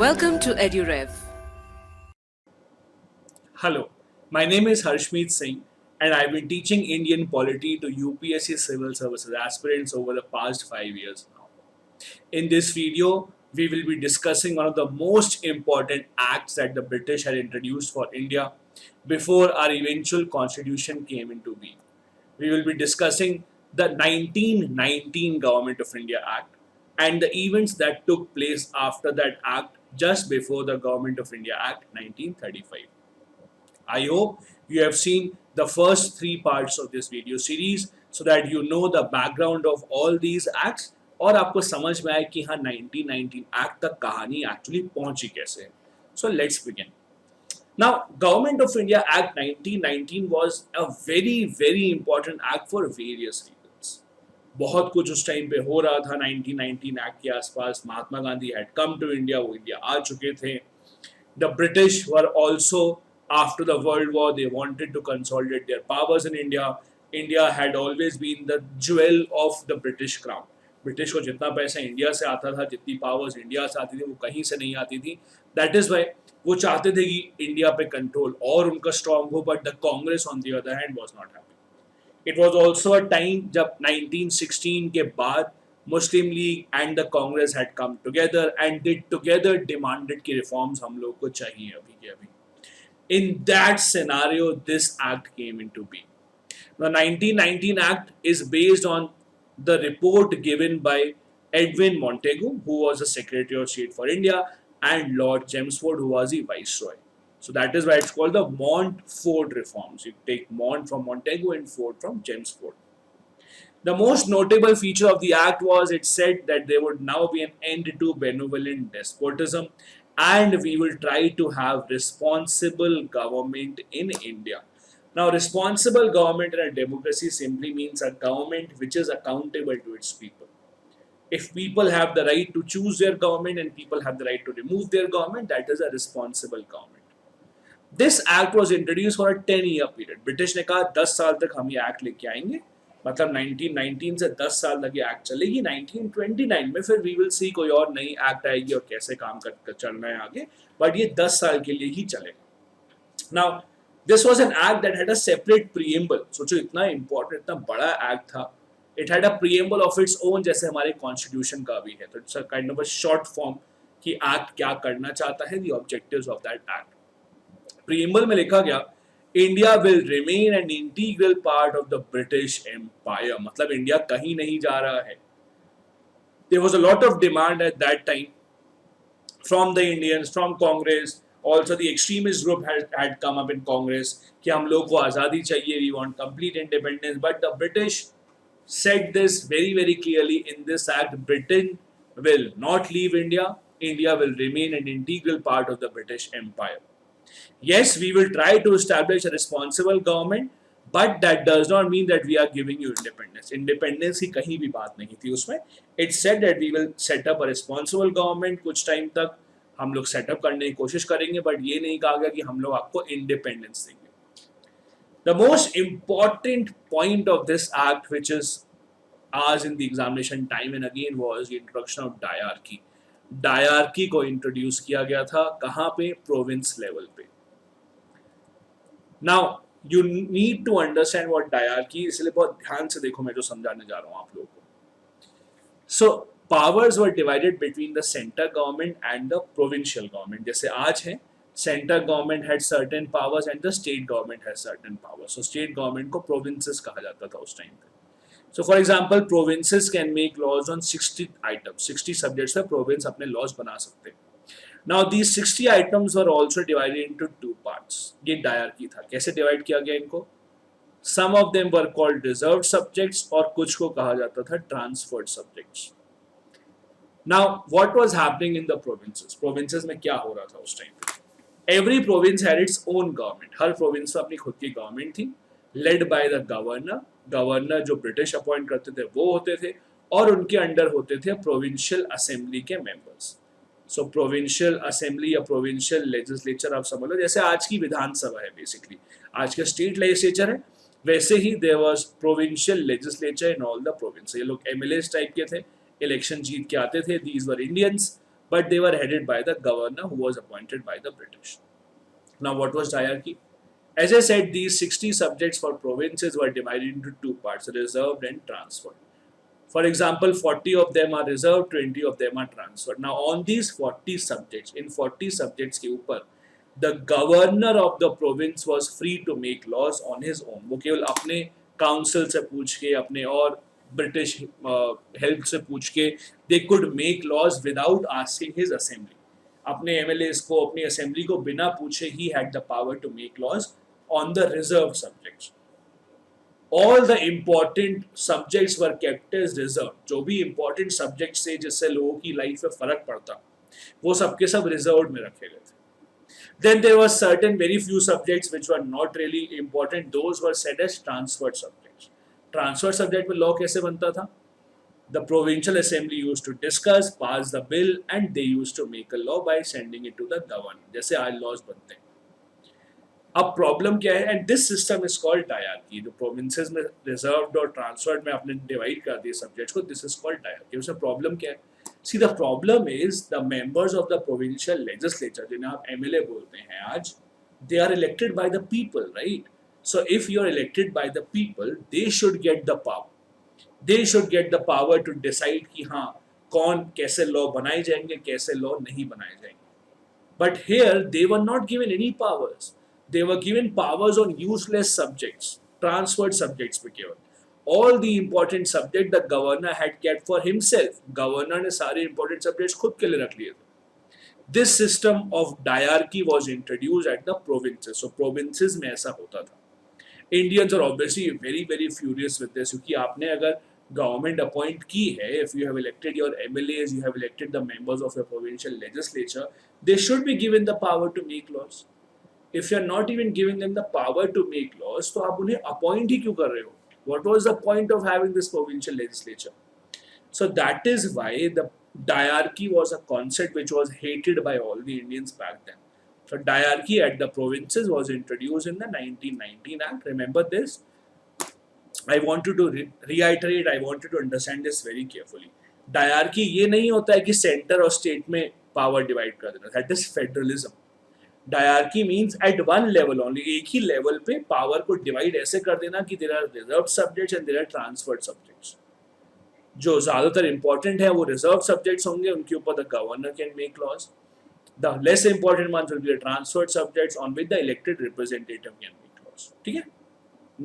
Welcome to EduRev. Hello, my name is Harshmeet Singh and I've been teaching Indian polity to UPSC civil services aspirants over the past 5 years now. In this video, we will be discussing one of the most important acts that the British had introduced for India before our eventual constitution came into being. We will be discussing the 1919 Government of India Act and the events that took place after that act just before the Government of India Act 1935. I hope you have seen the first three parts of this video series so that you know the background of all these acts और आपको समझ में आए कि हाँ 1919 act तक कहानी actually पहुंची कैसे. So let's begin. Now, Government of India Act 1919 was a very important act for various reasons. बहुत कुछ उस टाइम पे हो रहा था 1919 एक्ट के आसपास. Mahatma Gandhi had come to India, वो इंडिया आ चुके थे. The British were also after the World War, they wanted to consolidate their powers in India. India had always been the jewel of the British crown. British को जितना पैसा India से आता था, जितनी पावर्स इंडिया से आती थी, वो कहीं से नहीं आती थी. दैट इज वाई वो चाहते थे कि इंडिया पे कंट्रोल और उनका स्ट्रांग हो, but the Congress on the other hand was not happy. It was also a time जब 1916 के बाद Muslim League and the Congress had come together and they together demanded कि रिफॉर्म्स हम लोग को चाहिए अभी के अभी. In that scenario, this act came into being. The 1919 Act is based on the report given by Edwin Montagu, who was the Secretary of State for India, and Lord Chelmsford, who was the Viceroy. So that is why it's called the Montfort reforms. You take Mont from Montagu and Fort from Chelmsford. The most notable feature of the act was it said that there would now be an end to benevolent despotism and we will try to have responsible government in India. Now, responsible government in a democracy simply means a government which is accountable to its people. If people have the right to choose their government and people have the right to remove their government, that is a responsible government. This act was introduced for a 10-year period. British ने कहा 10 साल तक हम ये act लेके आएंगे, मतलब 1919 से 10 साल तक ये एक्ट चलेगी. 1929 में फिर वी विल सी कोई और नई एक्ट आएगी और कैसे काम कर चलना है आगे, बट ये 10 साल के लिए ही चलेगा. Now this was an act that had a separate preamble. सोचो इतना इंपॉर्टेंट, इतना बड़ा एक्ट था. It had a preamble of its own, जैसे हमारे कॉन्स्टिट्यूशन का भी है. तो it's a kind of a short form कि एक्ट क्या करना चाहता है, the objectives of that act. Preamble में लिखा गया India will remain an integral part of the British Empire. मतलब इंडिया कहीं नहीं जा रहा है. There was a lot of demand at that time from the Indians, from Congress. Also, the extremist group had come up in Congress कि हम लोग को आज़ादी चाहिए. We want complete independence. But the British said this very clearly in this act. Britain will not leave India. India will remain an integral part of the British Empire. Yes, we will try to establish a responsible government, but that does not mean that we are giving you independence. Independence की कहीं भी बात नहीं थी उसमें. It said that we will set up a responsible government. कुछ time तक हम लोग सेटअप करने की कोशिश करेंगे, बट ये नहीं कहा गया कि हम लोग आपको इंडिपेंडेंस देंगे. The most important point of this act, which is asked in the examination time and again, was the introduction of diarchy. Dyarchy को इंट्रोड्यूस किया गया था. कहाँ पे? प्रोविंस लेवल पे. Now you need to understand what dyarchy, इसलिए बहुत ध्यान से देखो मैं जो समझाने जा रहा हूँ आप लोगों को. So powers were divided between the centre government and the provincial government. जैसे आज है, centre government had certain powers and the state government had certain powers. So state government को प्रोविंसेस कहा जाता था उस टाइम पे. So, for example, provinces can make laws on 60 items, 60 subjects पे province अपने laws बना सकते हैं. Now, these 60 items were also divided into two parts. ये डायरकी था. कैसे डिवाइड किया गया इनको? Some of them were called reserved subjects और कुछ को कहा जाता था transferred subjects. Now, what was happening in the provinces? Provinces में क्या हो रहा था उस टाइम पे? Every province had its own government. Her province में अपनी खुद की government थी, led by the governor. Governor जो ब्रिटिश अपॉइंट करते थे वो होते थे और उनके अंडर होते थे प्रोविंशियल असेंबली के मेंबर्स. सो प्रोविंशियल असेंबली या प्रोविंशियल लेजिस्लेचर आप समझ लो, जैसे आज की विधानसभा है बेसिकली, आज का स्टेट लेजिस्लेचर है, वैसे ही there was provincial legislature in all the province. ये लोग एमएलएस टाइप के थे, इलेक्शन जीत के आते थे. These were Indians but they were headed by the governor who was appointed by the British. Now, what was diarchy? As I said, these 60 subjects for provinces were divided into two parts, reserved and transferred. For example, 40 of them are reserved, 20 of them are transferred. Now, on these 40 subjects, in 40 subjects के ऊपर, the governor of the province was free to make laws on his own. वो केवल अपने council से पूछ के, अपने और British help से पूछ के, they could make laws without asking his assembly. अपने MLAs को, अपनी assembly को बिना पूछे, he had the power to make laws on the reserved subjects. All the important subjects were kept as reserved. जो भी important subjects थे जिससे लोगों की life में फर्क पड़ता, वो सबके सब reserved में रखे गए थे. Then there were certain very few subjects which were not really important. Those were set as transferred subjects. Transferred subject में law कैसे बनता था? The provincial assembly used to discuss, pass the bill, and they used to make a law by sending it to the governor. जैसे आज laws बनते हैं. अब problem क्या है? And this system is called diarchy. जो प्रोविंसेस में reserved और ट्रांसफर्ड में आपने डिवाइड कर दिए सब्जेक्ट्स को, दिस इज कॉल्ड डायरकी. उसमें प्रॉब्लम क्या है? See the problem is the members of the provincial legislature, जिन्हें आप एमएलए बोलते हैं आज, they are elected by the people, right? So if you are elected by the people, they should get the power. They should get the power to decide कि हाँ कौन कैसे law बनाए जाएंगे, कैसे लॉ नहीं बनाए जाएंगे. But here they were not given any powers. They were given powers on useless subjects, transferred subjects पे केवल. All the important subject the governor had kept for himself. Governor ने सारे important subjects खुद के लिए रख लिए थे. This system of diarchy was introduced at the provinces. So provinces में ऐसा होता था. Indians are obviously very very furious with this, क्योंकि आपने अगर government appoint की है, if you have elected your MLAs, you have elected the members of your provincial legislature, they should be given the power to make laws. If you are not even giving them the power to make laws, तो आप उन्हें appoint ही क्यों कर रहे हो? What was the point of having this provincial legislature? So that is why the diarchy was a concept which was hated by all the Indians back then. So diarchy at the provinces was introduced in the 1919 Act. Remember this. I want you to reiterate. I want you to understand this very carefully. Diarchy ये नहीं होता है कि center और state में power divide कर देना. That is federalism. Diarchy means at one level only, एक ही लेवल पे पावर को डिवाइड ऐसे कर देना कि there are reserved subjects and there are transferred subjects. जो ज्यादातर इंपॉर्टेंट है वो रिजर्व सब्जेक्ट्स होंगे, उनके ऊपर the governor can make laws. The less important ones will be the transferred subjects on which the elected representative can make laws. ठीक है.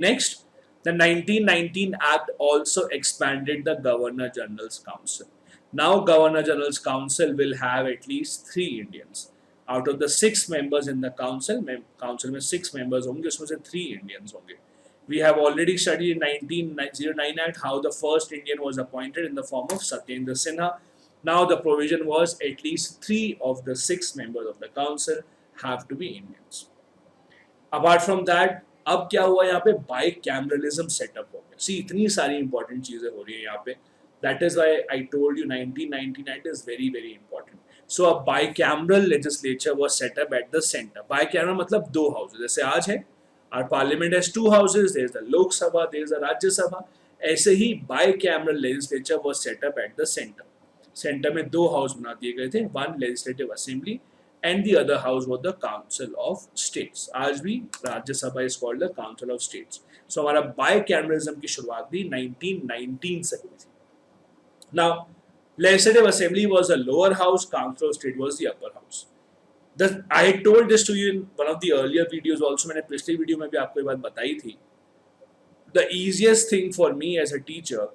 Next, the 1919 act also expanded the governor general's council. Now governor general's council will have at least 3 Indians. Out of the 6 members in the council में 6 members होंगे, उसमें से 3 Indians होंगे. We have already studied in 1909 Act how the first Indian was appointed in the form of Satyendra Sinha. Now the provision was at least 3 of the 6 members of the council have to be Indians. Apart from that, अब क्या हुआ यहाँ पे? Bicameralism setup हो गया. See, इतनी सारी important चीजें हो रही है यहाँ पे. That is why I told you 1919 Act is very very important. So a bicameral legislature was set up at the center. Bicameral मतलब 2 houses. जैसे आज है, our parliament has 2 houses. There is the Lok Sabha, there is the Rajya Sabha. ऐसे ही bicameral legislature was set up at the center. Center में 2 house बना दिए गए थे. One legislative assembly and the other house was the Council of States. आज भी Rajya Sabha is called the Council of States. So हमारा bicameralism की शुरुआत भी 1919 से हुई थी. Now, Legislative Assembly was the lower house, Council of State was the upper house. I had told this to you in one of the earlier videos also. मैंने पिछली video में भी आपको ये बात बताई थी. The easiest thing for me as a teacher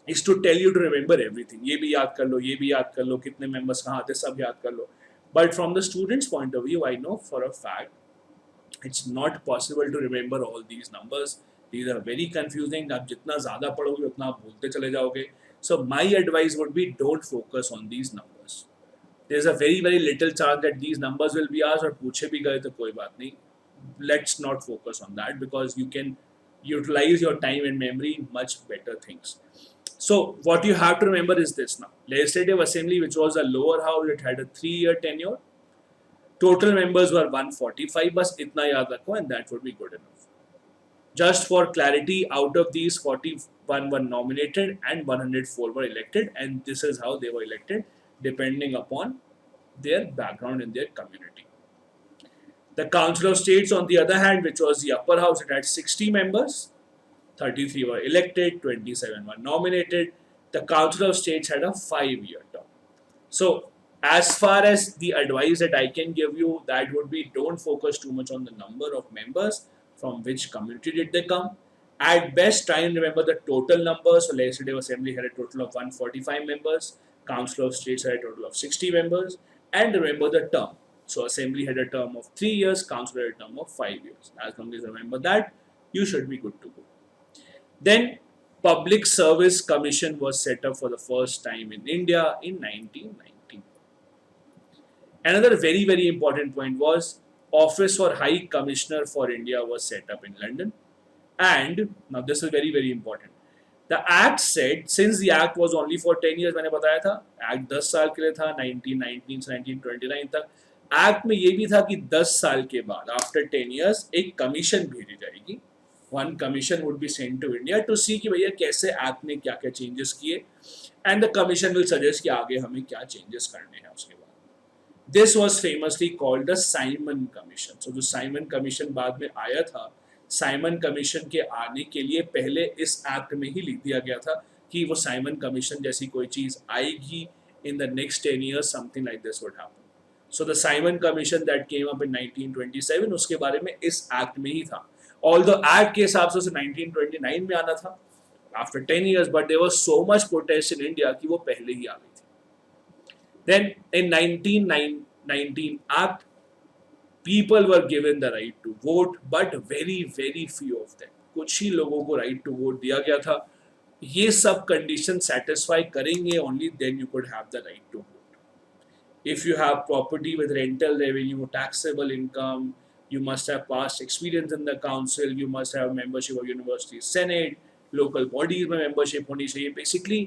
is to tell you to remember everything. ये भी याद कर लो, ये भी याद कर लो, कितने members कहाँ आते, सब याद कर लो. But from the student's point of view, I know for a fact it's not possible to remember all these numbers. These are very confusing. आप जितना ज़्यादा पढ़ोगे उतना आप भूलते चले जाओगे. So my advice would be, don't focus on these numbers. There's a very very little chance that these numbers will be asked और पूछे भी गए तो कोई बात नहीं. Let's not focus on that because you can utilize your time and memory in much better things. So what you have to remember is this now. Legislative Assembly, which was a lower house, it had a 3-year tenure. Total members were 145. बस इतना याद रखो and that would be good enough. Just for clarity, out of these 41 were nominated and 104 were elected, and this is how they were elected. depending upon their background in their community. The Council of States, on the other hand, which was the upper house, it had 60 members. 33 were elected, 27 were nominated. The Council of States had a 5-year term. So, as far as the advice that I can give you, that would be don't focus too much on the number of members, from which community did they come. At best, try and remember the total number. So, Legislative Assembly had a total of 145 members, Council of States had a total of 60 members, and remember the term. So, Assembly had a term of 3 years, Council had a term of 5 years. As long as you remember that, you should be good to go. Then, Public Service Commission was set up for the first time in India in 1990. Another very, very important point was Office for High Commissioner for India was set up in London. And now this is very, very important. The Act said, since the Act was only for 10 years, मैंने बताया था, Act 10 साल के लिए था, 1919 से 1929 तक. Act में ये भी था कि 10 साल के बाद, after 10 years, एक commission भेजी जाएगी. One commission would be sent to India to see कि भैया कैसे Act ने क्या क्या changes किए, and the commission will suggest कि आगे हमें क्या changes करने हैं उसके बाद. This was famously called the Simon Commission. So जो Simon Commission बाद में आया था, साइमन कमीशन के आने के लिए पहले इस एक्ट में ही लिख दिया गया था कि वो साइमन कमीशन जैसी कोई चीज आएगी in the next 10 years, something like this would happen. So the Simon commission that came up in 1927, उसके बारे में इस एक्ट में ही था. ऑल्दो एक्ट के हिसाब से 1929 में आना था after 10 years, but there was so much protest in India कि वो पहले ही आ गई थी. Then in 1919 act, people were given the right to vote, but very, very few of them. कुछ ही लोगों को right to vote दिया गया था. ये सब condition satisfy करेंगे, only then you could have the right to vote. If you have property with rental revenue, taxable income, you must have past experience in the council, you must have membership of university senate, local bodies में membership होनी चाहिए. Basically,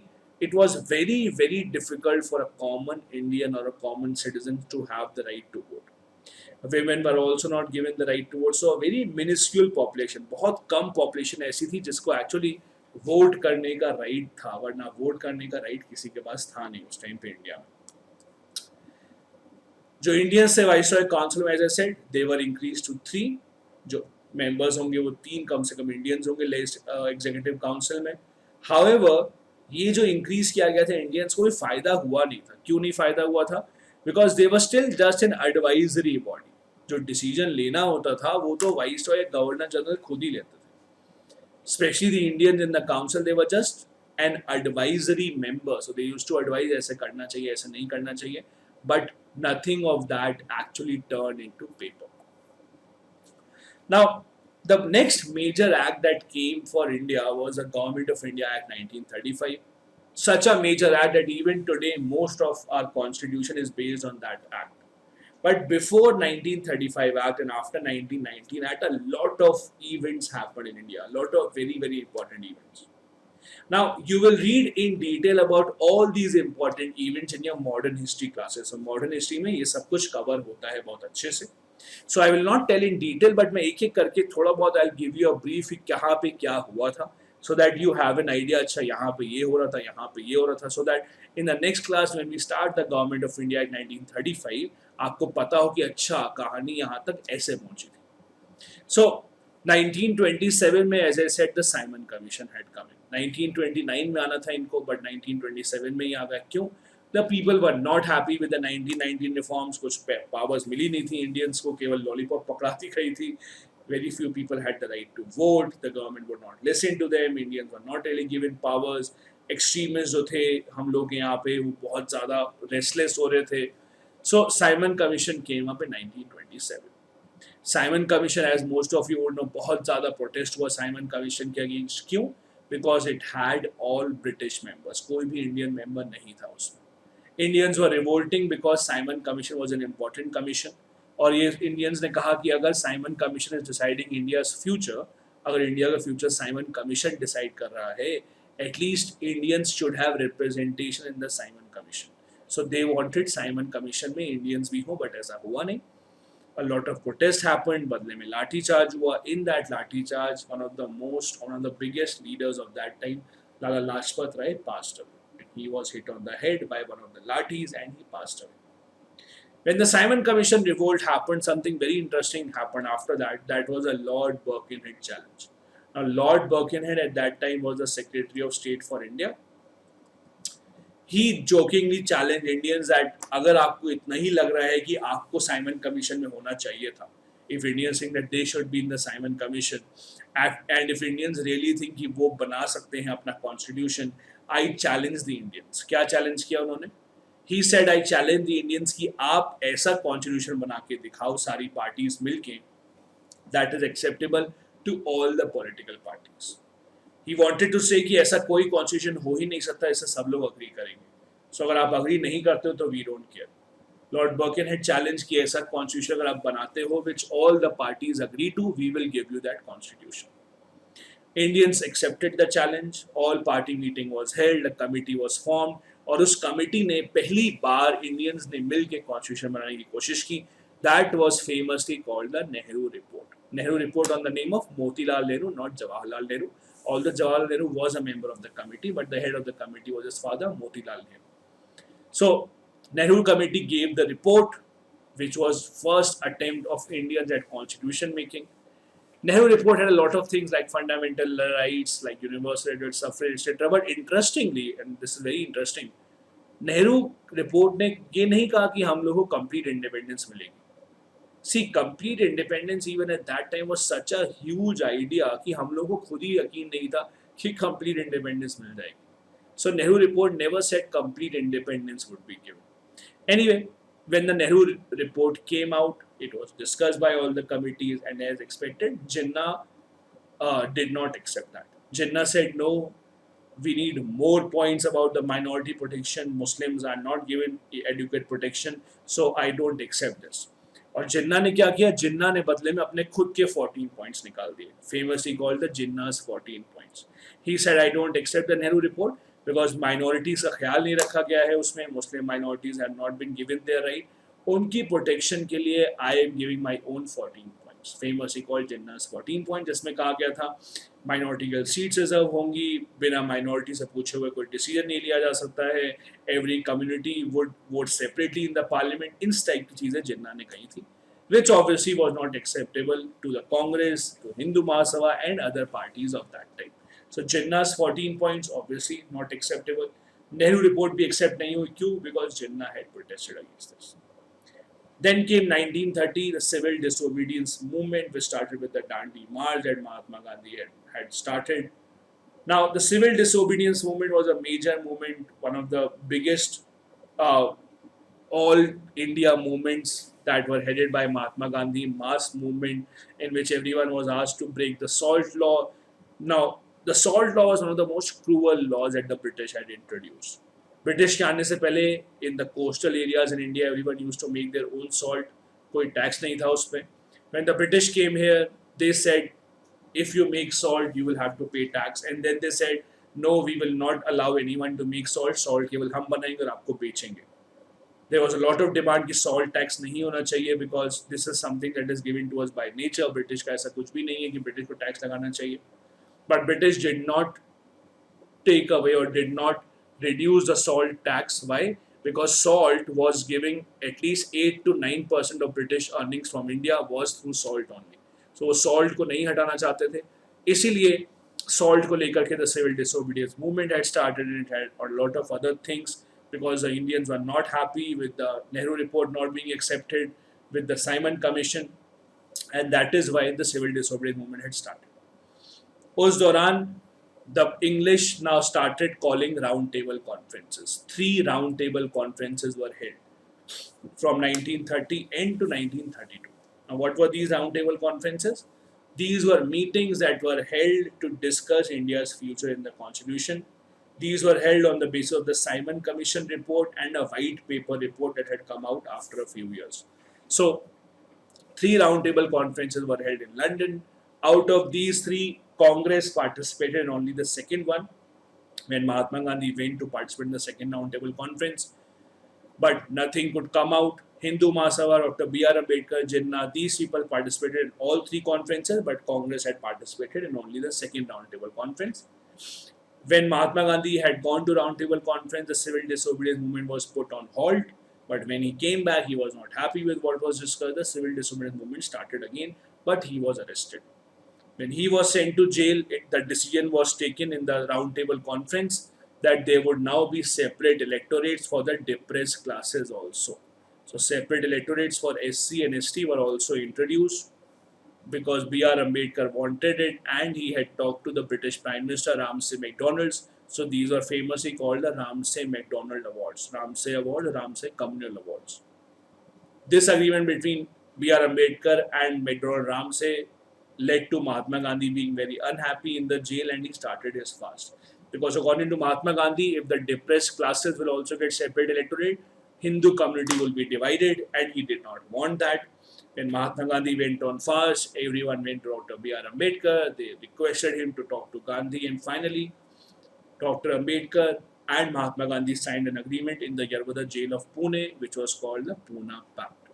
it was very, very difficult for a common Indian or a common citizen to have the right to vote. Women were also not given the right to vote. So a very minuscule population, बहुत कम population ऐसी थी जिसको actually vote करने का right था, वरना vote करने का right किसी के पास था नहीं उस टाइम पे इंडिया में. जो इंडियंस थे वाइसरॉय काउंसिल में, as I said, they were increased to 3. जो members होंगे वो 3 कम से कम इंडियंस होंगे एग्जीक्यूटिव काउंसिल में. However, ये जो increase किया गया था इंडियंस को भी फायदा हुआ नहीं था. क्यों नहीं फायदा हुआ था? Because they were still just an advisory body. जो डिसीजन लेना होता था वो तो वाइसरॉय गवर्नर जनरल खुद ही लेते थे. Specially the Indians in the council, they were just an advisory member. So they used to advise ऐसे करना चाहिए, ऐसे नहीं करना चाहिए, but nothing of that actually turn into paper. Now the next major act that came for India was the government of India act 1935. Such a major act that even today most of our constitution is based on that act. But before 1935 Act and after 1919 Act, a lot of events happened in India, a lot of very, very important events. Now, you will read in detail about all these important events in your modern history classes. So, modern history में ये सब कुछ cover होता है बहुत अच्छे से. So, I will not tell in detail, but मैं एक एक करके थोड़ा बहुत I'll give you a brief कि कहाँ पे क्या हुआ था. So that you have an idea, अच्छा यहाँ पे ये हो रहा था, यहाँ पे ये हो रहा था, so that in the next class when we start the government of India in 1935, आपको पता हो कि अच्छा कहानी यहाँ तक ऐसे पहुँची थी. So 1927 में, as I said, the Simon Commission had come in. 1929 में आना था इनको, but 1927 में ही आ गया. क्यों? The people were not happy with the 1919 reforms. कुछ powers मिली नहीं थी इंडियंस को, केवल लॉलीपॉप पकड़ाती गई थी. Very few people had the right to vote. The government would not listen to them. Indians were not really given powers. Extremists जो थे हम लोग यहाँ पे वो बहुत ज़्यादा restless हो रहे थे. So Simon Commission came up in 1927. Simon Commission, as most of you would know, बहुत ज़्यादा protest हुआ Simon Commission के against. क्यों? Because it had all British members. कोई भी Indian member नहीं था उसमें. Indians were revolting because Simon Commission was an important commission. और ये इंडियंस ने कहा कि अगर Simon commission is deciding India's future, अगर इंडिया का फ्यूचर साइमन कमीशन डिसाइड कर रहा है, at least Indians should have representation in the Simon commission. So they wanted Simon commission में इंडियंस भी हो, बट ऐसा हुआ नहीं. A lot of protest happened, बदले में लाठी चार्ज हुआ. In that lathi charge one of the biggest leaders of that time, Lala Lajpat Rai, passed away. He was hit on the head by one of the lathis and he passed away. When the Simon Commission revolt happened, something very interesting happened after that. That was a Lord Birkenhead challenge. Now, Lord Birkenhead at that time was the Secretary of State for India. He jokingly challenged Indians that अगर आपको इतना ही लग रहा है कि आपको Simon commission में होना चाहिए था, if Indians think that they should be in the Simon Commission, and if Indians really think कि वो बना सकते हैं अपना constitution, I challenge the Indians. क्या challenge किया उन्होंने? He said I challenge the Indians कि आप ऐसा constitution बना के दिखाओ सारी parties मिलके that is acceptable to all the political parties. He wanted to say कि ऐसा कोई कॉन्स्टिट्यूशन हो ही नहीं सकता, ऐसा सब लोग अग्री करेंगे. सो अगर आप अग्री नहीं करते हो तो we don't care. Lord Birkenhead challenge कि ऐसा कॉन्स्टिट्यूशन अगर आप बनाते हो which all the parties agree to, we will give you that constitution. Indians accepted the challenge. All party meeting was held. A committee was formed. और उस committee ने पहली बार इंडियंस ने मिल के कॉन्स्टिट्यूशन बनाने की कोशिश की. That was famously called the Nehru Report. Nehru Report on the name of Motilal Nehru, not Jawaharlal Nehru. Although Jawaharlal Nehru was a member of the committee, but the head of the committee was his father, Motilal Nehru. So, Nehru Committee gave the report, which was first attempt of Indians at constitution making. Nehru Report had a lot of things like fundamental rights, like universal adult suffrage, etc. But interestingly, and this is very interesting, Nehru Report ने ये नहीं कहा कि हम लोगों को complete independence मिलेगी. See, complete independence even at that time was such a huge idea कि हम लोगों को खुद ही यकीन नहीं था कि complete independence मिल जाएगी. So Nehru Report never said complete independence would be given. Anyway, when the Nehru Report came out, it was discussed by all the committees, and as expected, Jinnah did not accept that. Jinnah said, no, we need more points about the minority protection. Muslims are not given adequate protection, so I don't accept this. और जिन्ना ने क्या किया? जिन्ना ने बदले में अपने खुद के 14 पॉइंट्स निकाल दिए. Famously called the Jinnah's 14 points. He said, I don't accept the Nehru Report because minorities का ख्याल नहीं रखा गया है उसमें. Muslim minorities have not been given their right. उनकी प्रोटेक्शन के लिए I am giving my own 14 points. Famously called Jinnah's 14 points, जिसमें कहा गया था माइनॉरिटी गर्ल सीट्स रिजर्व होंगी, बिना माइनॉरिटी से पूछे हुए कोई डिसीजन नहीं लिया जा सकता है, every community would vote separately in the parliament. इस टाइप की चीज़ें जिन्ना ने कही थी, which obviously was not acceptable to the Congress, to Hindu Mahasabha and other parties of that time. So Jinnah's 14 points obviously not acceptable. Nehru Report भी accept नहीं हुई. क्यों? Because Jinnah had protested against this. Then came 1930, the civil disobedience movement, which started with the Dandi March that Mahatma Gandhi had started. Now, the civil disobedience movement was a major movement, one of the biggest all India movements that were headed by Mahatma Gandhi, mass movement in which everyone was asked to break the salt law. Now, the salt law was one of the most cruel laws that the British had introduced. British के आने से पहले in the coastal areas in India everyone used to make their own salt. कोई tax नहीं था उस पर. When the British came here they said if you make salt you will have to pay tax, and then they said no, we will not allow anyone to make salt केवल हम बनाएंगे और आपको बेचेंगे. There was a lot of demand कि salt tax नहीं होना चाहिए because this is something that is given to us by nature. British का ऐसा कुछ भी नहीं है कि ब्रिटिश को टैक्स लगाना चाहिए. But British did not take away or did not reduce the salt tax. Why? Because salt was giving at least 8 to 9% of British earnings from India was through salt only. So वो salt को नहीं हटाना चाहते थे, इसीलिए salt को लेकर के the civil disobedience movement had started, and it had a lot of other things because the Indians were not happy with the Nehru Report not being accepted, with the Simon Commission, and that is why the civil disobedience movement had started. उस दौरान the English now started calling round table conferences. 3 round table conferences were held from 1930 end to 1932. Now, what were these round table conferences? These were meetings that were held to discuss India's future in the constitution. These were held on the basis of the Simon Commission report and a white paper report that had come out after a few years. So, 3 round table conferences were held in London. Out of these 3, Congress participated in only the second one when Mahatma Gandhi went to participate in the second roundtable conference. But nothing could come out. Hindu Mahasabha, Dr. B.R. Ambedkar, Jinnah, these people participated in all 3 conferences, but Congress had participated in only the second roundtable conference. When Mahatma Gandhi had gone to Roundtable Conference, the civil disobedience movement was put on halt. But when he came back, he was not happy with what was discussed. The civil disobedience movement started again, but he was arrested. When he was sent to jail, the decision was taken in the Roundtable Conference that there would now be separate electorates for the depressed classes also. So separate electorates for SC and ST were also introduced because B.R. Ambedkar wanted it, and he had talked to the British Prime Minister Ramsay MacDonald. So these are famously called the Ramsay MacDonald Awards, Ramsay Award, Ramsay Communal Awards. This agreement between B.R. Ambedkar and MacDonald Ramsay led to Mahatma Gandhi being very unhappy in the jail, and he started his fast. Because according to Mahatma Gandhi, if the depressed classes will also get separate electorate, Hindu community will be divided, and he did not want that. When Mahatma Gandhi went on fast, everyone went to Dr. B.R. Ambedkar. They requested him to talk to Gandhi, and finally, Dr. Ambedkar and Mahatma Gandhi signed an agreement in the Yarbada jail of Pune, which was called the Pune Pact.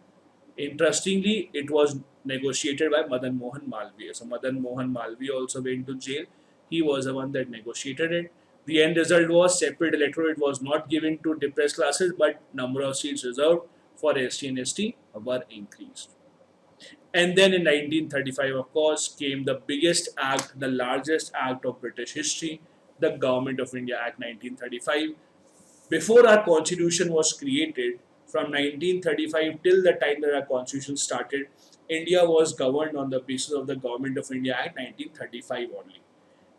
Interestingly, it was negotiated by Madan Mohan Malviya. So Madan Mohan Malviya also went to jail. He was the one that negotiated it. The end result was separate electorate was not given to depressed classes, but number of seats reserved for ST and ST were increased. And then in 1935, of course, came the biggest act, the largest act of British history, the Government of India Act 1935. Before our constitution was created, from 1935 till the time that our constitution started, India was governed on the basis of the Government of India Act 1935 only.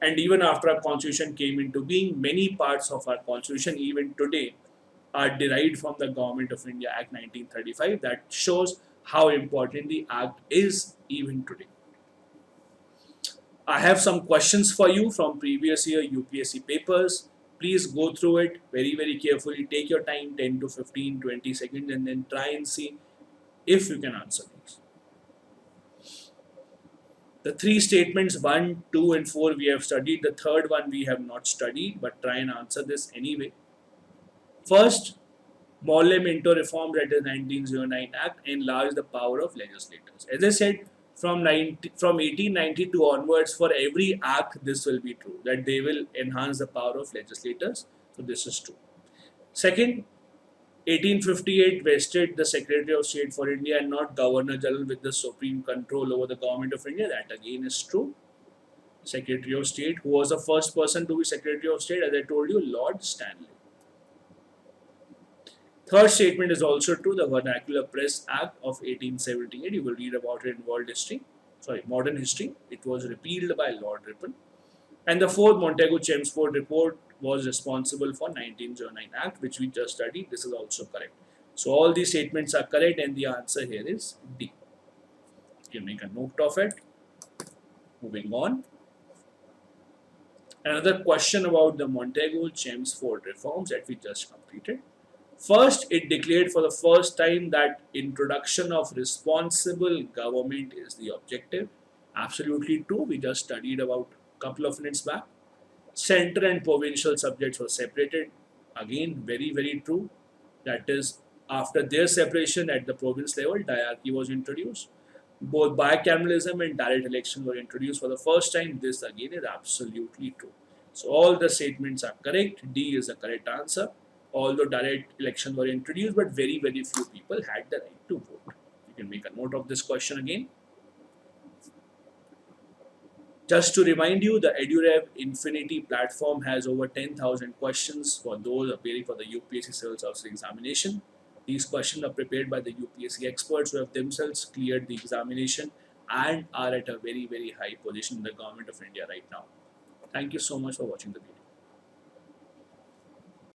And even after our constitution came into being, many parts of our constitution, even today, are derived from the Government of India Act 1935. That shows how important the act is even today. I have some questions for you from previous year UPSC papers. Please go through it very carefully. Take your time, 10 to 15, 20 seconds, and then try and see if you can answer these. The three statements 1, 2, and 4 we have studied. The third one we have not studied, but try and answer this anyway. First, Morley Minto Reform, that is 1909 Act, enlarged the power of legislators. As I said, from 1892 onwards, for every act this will be true, that they will enhance the power of legislators. So this is true. Second, 1858 vested the Secretary of State for India and not Governor General with the supreme control over the Government of India. That again is true. Secretary of State, who was the first person to be Secretary of State, as I told you, Lord Stanley. Third statement is also true, the Vernacular Press Act of 1878. You will read about it in modern history. It was repealed by Lord Ripon. And the fourth, Montagu-Chelmsford report was responsible for 1909 Act, which we just studied. This is also correct. So all these statements are correct, and the answer here is D. You can make a note of it. Moving on. Another question about the Montagu-Chelmsford reforms that we just completed. First, it declared for the first time that introduction of responsible government is the objective. Absolutely true. We just studied about a couple of minutes back. Central and provincial subjects were separated. Again, very true. That is, after their separation at the province level, diarchy was introduced. Both bicameralism and direct election were introduced for the first time. This again is absolutely true. So all the statements are correct. D is the correct answer. Although direct elections were introduced, but very few people had the right to vote. You can make a note of this question again. Just to remind you, the EduRev Infinity platform has over 10,000 questions for those appearing for the UPSC Civil Service examination. These questions are prepared by the UPSC experts who have themselves cleared the examination and are at a very high position in the Government of India right now. Thank you so much for watching the video.